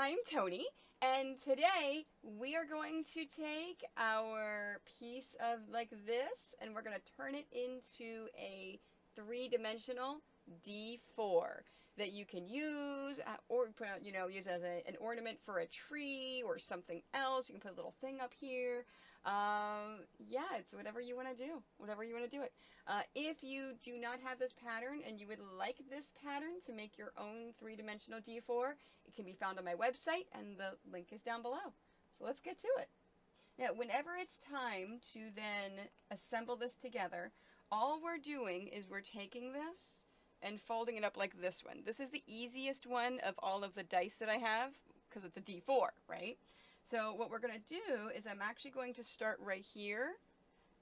I'm Tony, and today we are going to take our piece of like this and we're going to turn it into a three-dimensional D4 that you can use or put out, use as an ornament for a tree or something else. You can put a little thing up here. Yeah, it's whatever you want to do, whatever you want to do it. If you do not have this pattern and you would like this pattern to make your own three-dimensional D4, it can be found on my website and the link is down below. So let's get to it. Now, whenever it's time to then assemble this together, all we're doing is we're taking this and folding it up like this one. This is the easiest one of all of the dice that I have because it's a D4, right? So what we're going to do is I'm actually going to start right here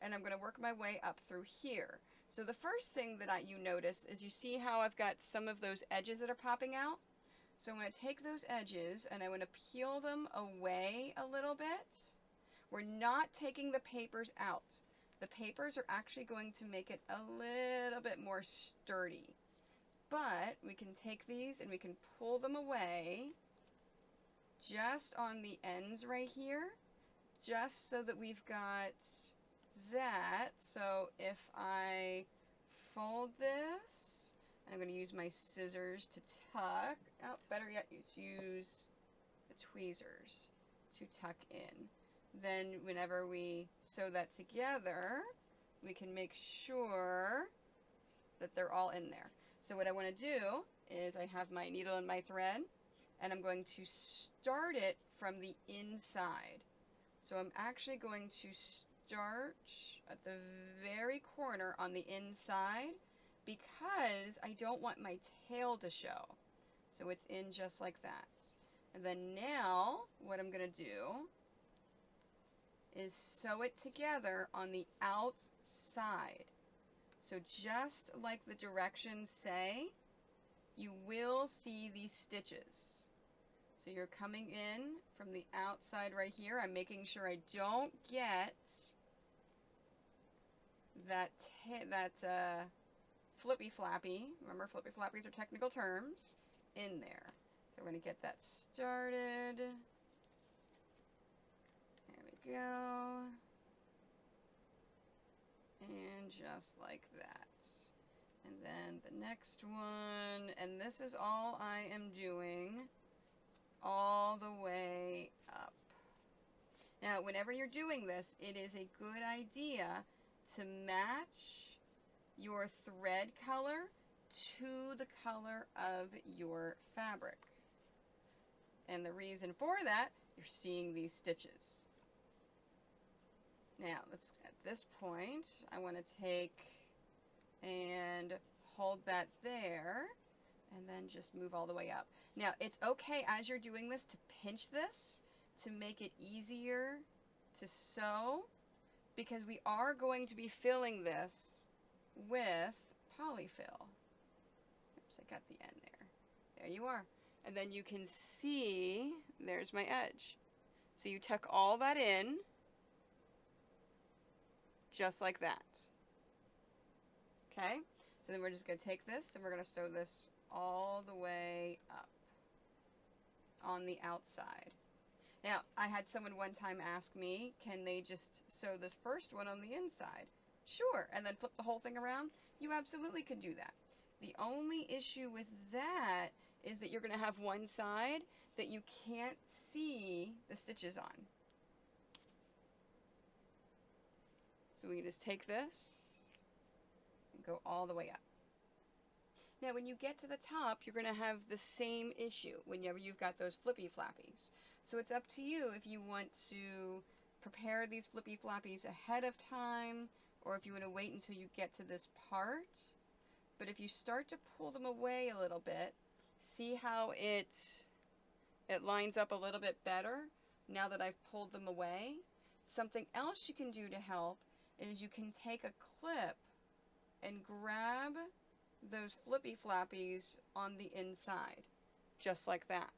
and I'm going to work my way up through here. So the first thing that you notice is you see how I've got some of those edges that are popping out? So I'm going to take those edges and I'm going to peel them away a little bit. We're not taking the papers out. The papers are actually going to make it a little bit more sturdy. But we can take these and we can pull them away just on the ends right here, just so that we've got that. So if I fold this, I'm going to use my scissors to tuck. Oh, better yet, use the tweezers to tuck in. Then whenever we sew that together, we can make sure that they're all in there. So what I want to do is I have my needle and my thread, and I'm going to start it from the inside. So I'm actually going to start at the very corner on the inside because I don't want my tail to show. So it's in just like that. And then now what I'm going to do is sew it together on the outside. So just like the directions say, you will see these stitches. So you're coming in from the outside right here. I'm making sure I don't get that flippy flappy. Remember, flippy flappies are technical terms in there. So we're going to get that started. There we go. And just like that. And then the next one, and this is all I am doing all the way up. Now, whenever you're doing this, it is a good idea to match your thread color to the color of your fabric. And the reason for that, you're seeing these stitches. Now, at this point, I want to take and hold that there, and then just move all the way up. Now, it's okay as you're doing this to pinch this to make it easier to sew, because we are going to be filling this with polyfill. Oops, I got the end there. There you are. And then you can see, there's my edge. So you tuck all that in, just like that. Okay? So then we're just going to take this and we're going to sew this all the way up on the outside. Now, I had someone one time ask me, can they just sew this first one on the inside? Sure, and then flip the whole thing around? You absolutely can do that. The only issue with that is that you're going to have one side that you can't see the stitches on. So we can just take this and go all the way up. Now, when you get to the top, you're going to have the same issue whenever you've got those flippy flappies. So it's up to you if you want to prepare these flippy flappies ahead of time, or if you want to wait until you get to this part. But if you start to pull them away a little bit, see how it lines up a little bit better now that I've pulled them away. Something else you can do to help is you can take a clip and grab those flippy flappies on the inside, just like that.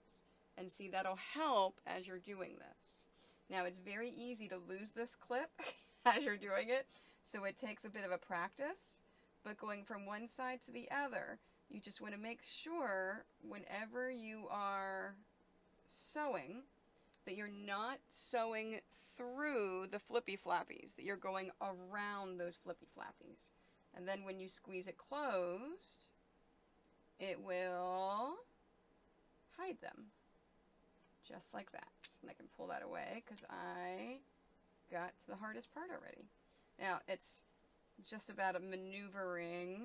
And see, that'll help as you're doing this. Now, it's very easy to lose this clip as you're doing it, so it takes a bit of a practice, but going from one side to the other, you just want to make sure whenever you are sewing, that you're not sewing through the flippy flappies, that you're going around those flippy flappies. And then when you squeeze it closed, it will hide them. Just like that. And I can pull that away because I got to the hardest part already. Now, it's just about a maneuvering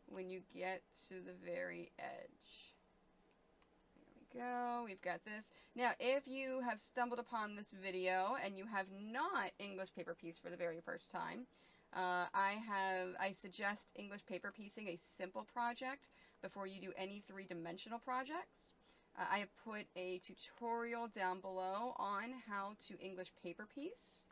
when you get to the very edge. There we go. We've got this. Now, if you have stumbled upon this video and you have not English paper pieced for the very first time, I suggest English paper piecing, a simple project, before you do any three-dimensional projects. I have put a tutorial down below on how to English paper piece.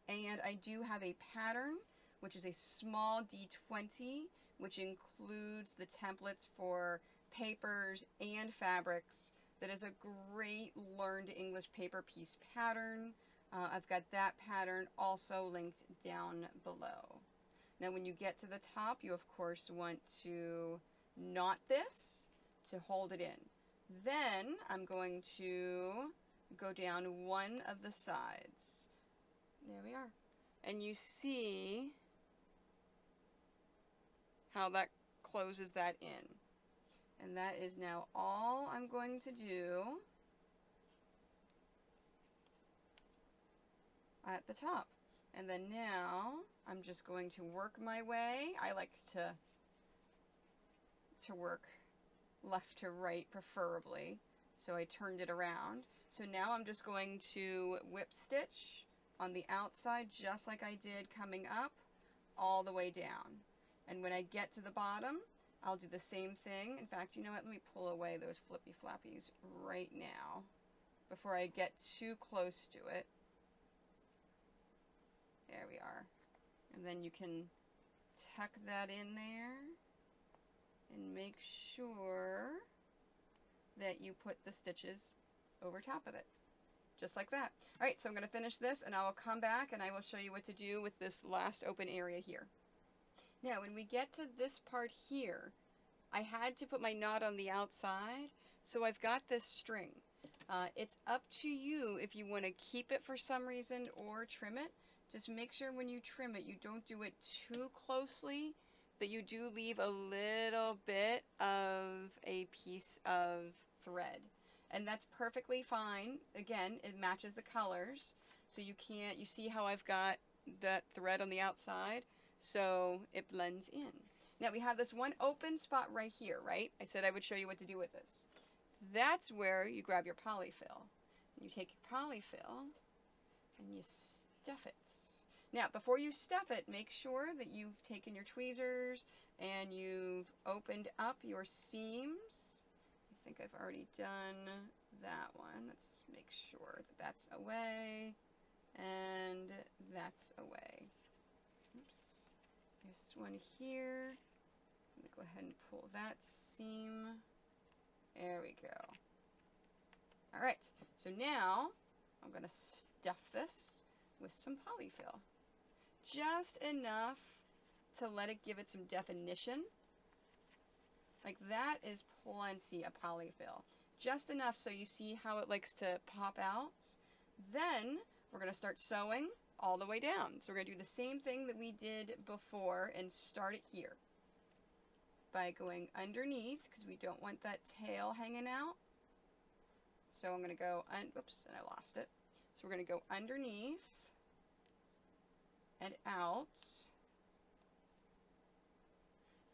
And I do have a pattern, which is a small D20, which includes the templates for papers and fabrics. That is a great learned English paper piece pattern. I've got that pattern also linked down below. Now when you get to the top, you of course want to knot this to hold it in. Then I'm going to go down one of the sides. There we are. And you see how that closes that in. And that is now all I'm going to do at the top. And then now I'm just going to work my way. I like to work left to right preferably, so I turned it around. So now I'm just going to whip stitch on the outside just like I did coming up all the way down. And when I get to the bottom, I'll do the same thing. In fact, you know what, let me pull away those flippy flappies right now before I get too close to it. There we are. And then you can tuck that in there and make sure that you put the stitches over top of it. Just like that. Alright, so I'm going to finish this and I will come back and I will show you what to do with this last open area here. Now, when we get to this part here, I had to put my knot on the outside, so I've got this string. It's up to you if you want to keep it for some reason or trim it. Just make sure when you trim it, you don't do it too closely, that you do leave a little bit of a piece of thread. And that's perfectly fine. Again, it matches the colors, so you see how I've got that thread on the outside? So it blends in. Now we have this one open spot right here, right? I said I would show you what to do with this. That's where you grab your polyfill. You take your polyfill and you stuff it. Now, before you stuff it, make sure that you've taken your tweezers and you've opened up your seams. I think I've already done that one. Let's just make sure that that's away and that's away. Oops. There's one here. Let me go ahead and pull that seam. There we go. All right, so now I'm going to stuff this with some polyfill. Just enough to let it give it some definition. Like that is plenty of polyfill. Just enough so you see how it likes to pop out. Then we're going to start sewing all the way down. So we're going to do the same thing that we did before and start it here by going underneath because we don't want that tail hanging out. So I'm going to go, oops, and I lost it. So we're going to go underneath and out,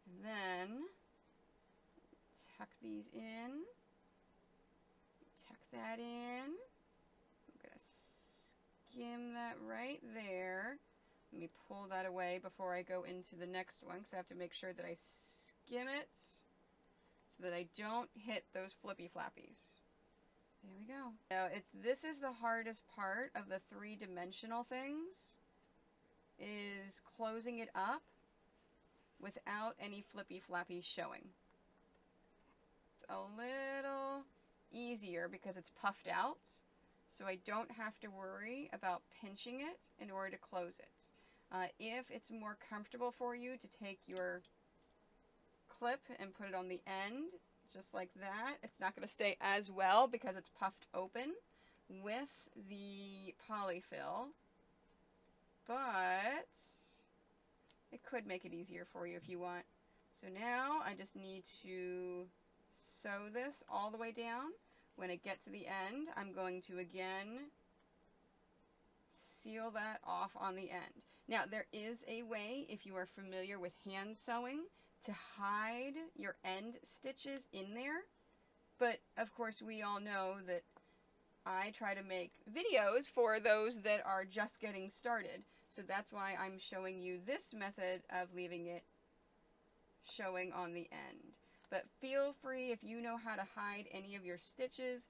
and then tuck these in, tuck that in. I'm going to skim that right there. Let me pull that away before I go into the next one because I have to make sure that I skim it so that I don't hit those flippy flappies. There we go. Now, this is the hardest part of the three-dimensional things, is closing it up without any flippy flappies showing. It's a little easier because it's puffed out, so I don't have to worry about pinching it in order to close it. If it's more comfortable for you to take your clip and put it on the end, just like that. It's not going to stay as well because it's puffed open with the polyfill, but it could make it easier for you if you want. So now I just need to sew this all the way down. When I get to the end, I'm going to again seal that off on the end. Now there is a way, if you are familiar with hand sewing, to hide your end stitches in there, but of course we all know that I try to make videos for those that are just getting started, so that's why I'm showing you this method of leaving it showing on the end. But feel free, if you know how to hide any of your stitches,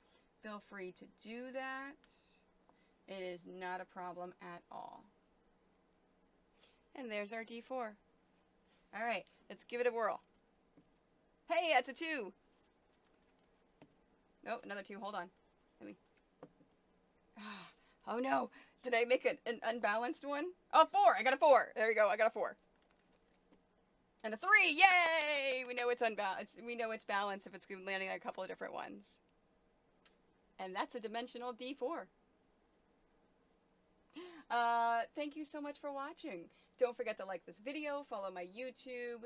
feel free to do that. It is not a problem at all. And there's our D4. Alright, let's give it a whirl. Hey, that's a 2! Nope, another 2. Hold on. Let me... Oh no! Did I make an unbalanced one? Oh, 4! I got a 4! There we go, I got a 4. And a 3! Yay! We know it's unbalanced. We know it's balanced if it's landing on a couple of different ones. And that's a dimensional D4. Thank you so much for watching. Don't forget to like this video, follow my YouTube,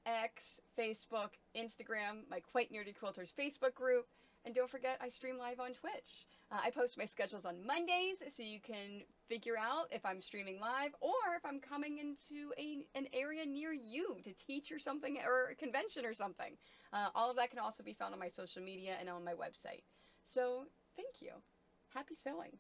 X, Facebook, Instagram, my Quite Nerdy Quilters Facebook group, and don't forget I stream live on Twitch. I post my schedules on Mondays so you can figure out if I'm streaming live or if I'm coming into an area near you to teach or something, or a convention or something. All of that can also be found on my social media and on my website. So thank you. Happy sewing.